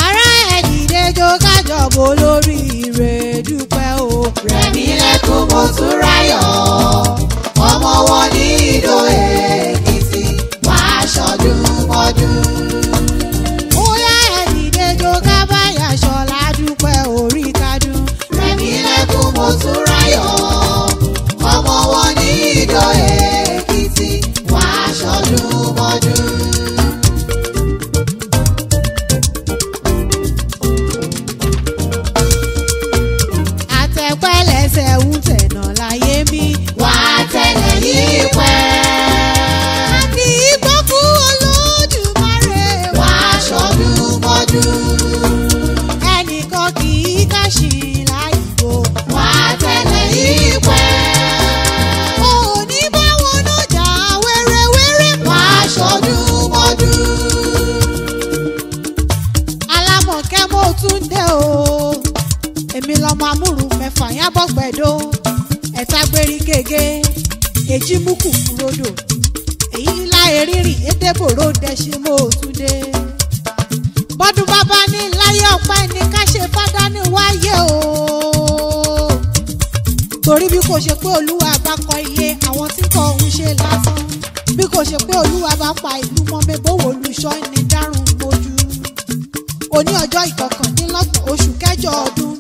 ará ẹ̀ dìde jó kájọ̀bọ̀ olóríire dúpẹ́ o. Rẹ̀mílẹ́kún Motúnráyọ̀ ọmọ wọn ní Ìdó Èkìtì wàá ṣọdún mọ́dún. Bóyá ẹ̀ dìde jó kábàyà ṣọlá dúpẹ́ orí kádùn. Rẹ̀mílẹ́kún Motúnráyọ̀ ọmọ wọn ní Ìdó Èkìtì wàá ṣọdún mọ́dún. Àtẹ̀pẹ́lẹsẹ̀ ń tẹ̀nà láyé mi. Wàá tẹ̀lé yìí pẹ́. Àbí ìgbókù Olódùmarè Wàá ṣọdún mọ́dún. ẹnìkan kì í káṣí láìgbò. Wàá tẹ̀lé yìí pẹ́. Òní báwọn náà jà wẹ́rẹ́wẹ́rẹ́. Wàá ṣọdún mọ́dún. Alámọ̀kẹ́ mo tún dé o. Èmi lọmọ amúrù mẹ́fà yábọ̀ gbẹ̀dọ̀. Ẹ̀ta gbérí gègé. Èjì mú kùkù rodò. Èyí láyé rírì édébòrò dẹ̀ṣin mo tún dé. Bọ́dún bàbá ní láyé ọ̀pẹ́ ní ká ṣe fádá ní wáyé o. Torí bí kò ṣe pé Olúwa bá kọ́ ilé àwọn tí kò ń ṣe lásán. Bí kò ṣe pé Olúwa bá pa ìlú mọ́ mẹ́bọ̀wò olùṣọ́ ní dárùn mojú. Òní ọjọ́ ìkọkàndínlọ́gbọ̀n oṣù kẹjọ ọdún.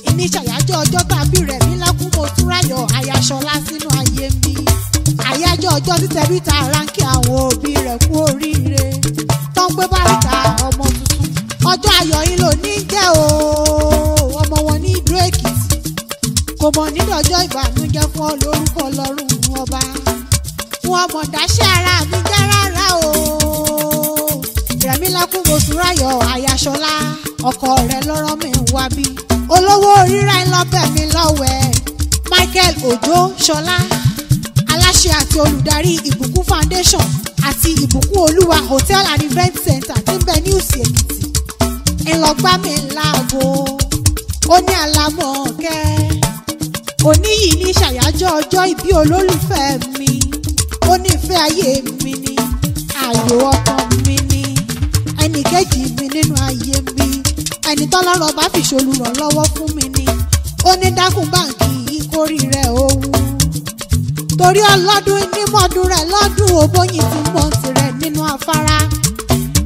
Ìní ṣàyájọ́ ọjọ́ tàbí Rẹ̀mílẹ́kún Motúnráyọ̀ Ayaṣọlá sínú ayé mi. Àyájọ́ ọjọ́ títẹ̀bí ta ara ń kí àwọn òbí rẹ̀ kú oríire. Tó ń gbé báríkà ọmọ tuntun. Ọjọ́ ayọ̀ yìí ló ní jẹ́ o. Ọmọ wọn ní Ìdó Èkìtì. Kò mọ̀ nídọ̀jọ́ ìbànújẹ́ fún ọ lórúkọ Ọlọ́run ọba. Fún ọmọ dáṣẹ́ ara mi jẹ́ rárá o. Rẹ̀mílẹ́kún Motúnráyọ̀ Ayaṣọlá ọkọ rẹ̀ lọ́rọ̀ mi wá bí. Olówó rírà ń lọ́bẹ̀ mi lọ́wẹ̀. Michael Òjó Ṣọlá aláṣẹ àti olùdarí Ìbùkún Foundation àti Ìbùkún Olúwa Hotel and Event Center tí ń bẹ ní Òsì Èkìtì. Ìlọgbà mi láago ó ní Alámọ̀kẹ́. Òní yìí ní ṣàyájọ́ ọjọ́ ìbí olólùfẹ́ mi. Ó ní ìfẹ́ ayé mi ni ààyò ọkàn mi ni ẹnì kejì mi nínú ayé mi. Ẹni tọ́lọ́run bá fi ṣolùrànlọ́wọ́ fún mi ni. Ó ní dákun báǹkì ìkórè rẹ̀ òun. Torí ọlọ́dún nímọ̀ọ́dún rẹ̀ lọ́dún òbóyin tí mọ̀ tirẹ̀ nínú afárá.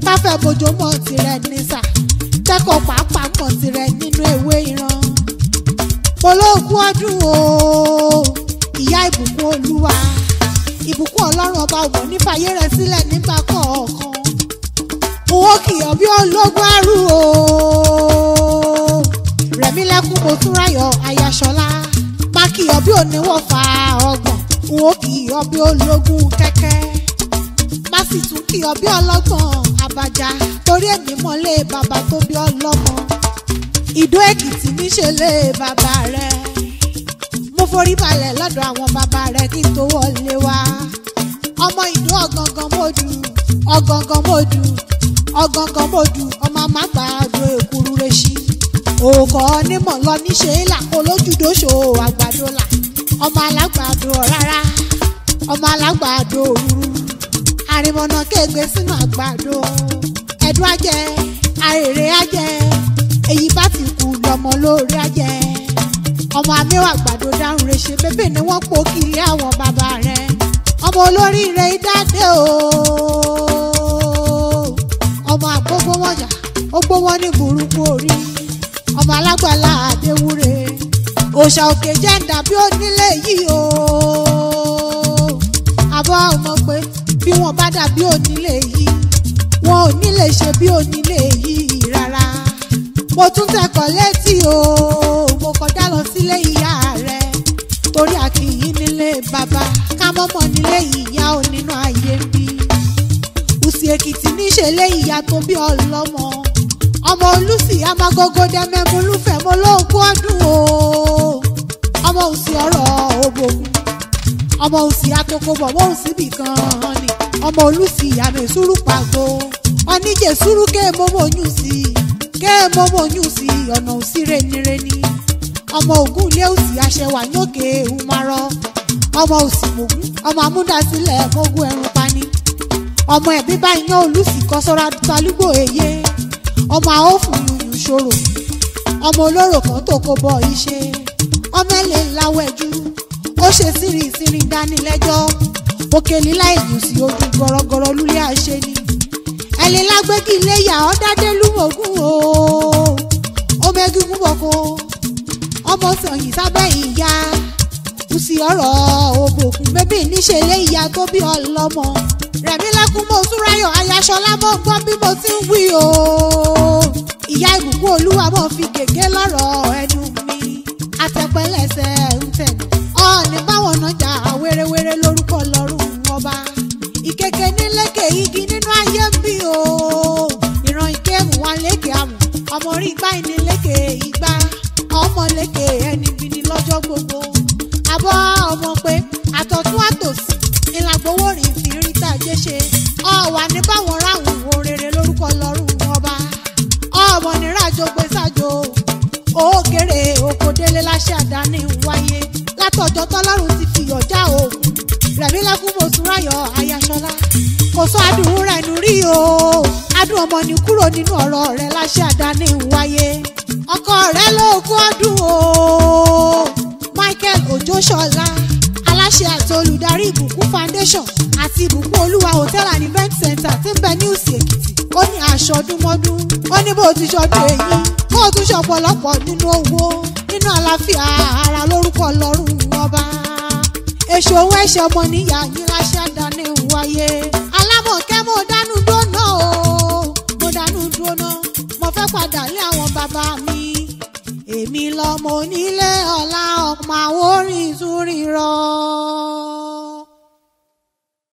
Káfẹ́ bójó mọ̀ tirẹ̀ nísà. Kẹ́kọ̀ọ́ pàápàá mọ̀ tirẹ̀ nínú ewé ìran. Olóògùn ọdún o. Ìyá ìbùkún Olúwa. Ìbùkún Ọlọ́run ọba ògbọ̀n nífàyè rẹ̀ sílẹ̀ nígbà kọ̀ọ̀kan. Owó kìyọ̀ bí ológun ẹrú o. Rẹ̀mílẹ́kún Motúnráyọ̀ Ayaṣọlá. Má kìyọ̀ bí oníwọ̀fà ọgbọ̀n. Owó kìyọ̀ bí ológun kẹ́kẹ́. Má sì tún kìyọ̀ bí ọlọ́gbọ̀n àbàjá. Torí èmi mọ́lé bàbá tó bí ọlọ́mọ. Ìdó Èkìtì níṣe lé bàbá rẹ̀. Mo forí balẹ̀ lọ́dọ̀ àwọn bàbá rẹ̀ kí n tó wọlé wá. Ọmọ Ìdó ọ̀gangan mọ́dù. Ọ̀gangan mọ́dù. Ọ̀gangan mọ́dù ọmọ àmàgbàdo èkúrú rẹ̀ṣí. Òkò onímọ̀ lọ níṣe là olójúdóṣò àgbàdo là. Ọmọ alágbàdo rárá. Ọmọ alágbàdo òrùrù. Àrìmọ̀nà kéègbé sínú àgbàdo. Ẹ̀dùn ajẹ́, àrèrè ajẹ́. Èyí bá ti kú lọ́mọ lórí ajẹ́. Ọmọ amẹ́wà àgbàdo dáhùn rẹ̀ ṣe bébè ni wọ́n pò kí ilé àwọn bàbá rẹ̀. Ọmọ olóríire ìdádé o. Ọmọ àgbógbó wọ̀nyà ó gbó wọn ní burúkú orí. Ọmọ alágbàlá àdéwúre. Òòṣà òkè jẹ́ ń dàbí onílé yìí o. Àbọ̀ ọmọ pé bí wọ́n bá dàbí onílé yìí wọn ò ní lè ṣe bí onílé yìí rárá. Mo tún tẹ̀kọ̀ létí o. Mo kọjá lọ sílé ìyá rẹ̀. Torí àkìyí nílé bàbá ká mọ́mọ́ nílé ìyá ò nínú ayé bí. Òsì Èkìtì níṣe lé ìyá tó bí ọlọ́mọ. Ọmọ Olúsì amagogo dẹ́mẹ́mú lúfẹ̀ mo lóògùn ọdún o. Ọmọ Òsì ọ̀rọ̀ òbògùn. Ọmọ Òsì atokobọ̀ mọ́ òsì bì kan ni. Ọmọ Olúsì àmì ìṣúrù pàgó. Oníjè sùúrù kéèmọ́mọ́ oyún sí i. Kéèmọ́mọ́ oyún sí i ọ̀nà òsì renireni. Ọmọ Ògún ilé Òsì aṣẹwà yókè ìhùmarọ. ọmọ òsì mògún ọmọ amúdásílẹ̀ mógún ẹrùn pani ọmọ ẹ̀bí bá iyán olùsì kọ́ sọ́ra talúgbò èyé ọmọ àófùn yùyù ṣòro ọmọ olóró kan tó kó bọ iṣẹ́ ọmọ ẹlẹ́ ńláwẹ́jú ó ṣe sírìsírì dánilẹ́jọ́ òkè lílá èyí sí ojú gọ̀rọ̀gọ̀rọ̀ lulẹ̀ àṣẹ ni ẹ̀lẹ́ lágbẹ́gì iléyà ọ́dádé lúmọ̀gún o ọmọ egungun bọ̀kọ́ ọmọ sọ̀yìn sábẹ́ ìyá kùsì ọ̀rọ̀ òbòkun bébí níṣẹ́ lé ìyá tó bí ọlọ́mọ rẹ̀mí lẹ́kún mọ́ súnráyọ̀ ayaṣọlá mọ́ gbọ́ bí mo ti ń wí o ìyá ìbùkún olúwa mọ́ fi gègé lọ́rọ̀ ẹnu mi àtẹ̀pẹ́lẹsẹ̀ ń tẹ̀lé ọ̀ọ́nì báwọn náà jà wérewére lórúkọ lọ́rùn ọba ìkeke nílékè igi nínú ayé ń bí o ìran ìkéhùn wa lékè àmù ọmọ orí igbá ìnílékè igbá ọmọ lékè ẹni bí ni lọ́jọ́ gbogbo àbọ̀ ọmọ pé àtọ̀tún àtòsí ìlàgbowó rìn fi rí tàjẹ́ ṣe ọ̀wà ní báwọn ráhùn wo rere lórúkọ lọ́rùn ọba ọmọ níràjò gbé sájò òkèrè òkòdélé láṣẹ àdáni wáyé látọjọ́ tọ́lọ́run ti fi ọjà òògùn rẹ̀mí lẹ́kún mọ̀súnráyọ̀ ayaṣọlá kò sọ adùn rẹ̀ nù rí o adùn ọmọ ní kúrò nínú ọ̀rọ̀ rẹ̀ láṣẹ àdáni wáyé ọkọ rẹ̀ ló kó ọdún o Michael Ojoṣọlá aláṣẹ àti olùdarí ìbùkún foundation àti ìbùkún olúwa hotel and event center tí ń bẹ ní Òsì Èkìtì ó ní aṣọdúnmọ́dún ó ní bó ti ṣọdún èyí kó o tún ṣọ̀pọ̀lọpọ̀ nínú owó nínú àlàáfíà ara lórúkọ lọ́rùn ọba èso owó ẹ̀ṣẹ̀ ọmọ níyà yín láṣẹ àdáni wáyé alámọ̀kẹ́ mo dánú dúná o mo dánú dúná mo fẹ́ padà lé àwọn bàbá mi èmi lọmọ onílé ọlá ọmọ àwòrán ìtúrìrọ.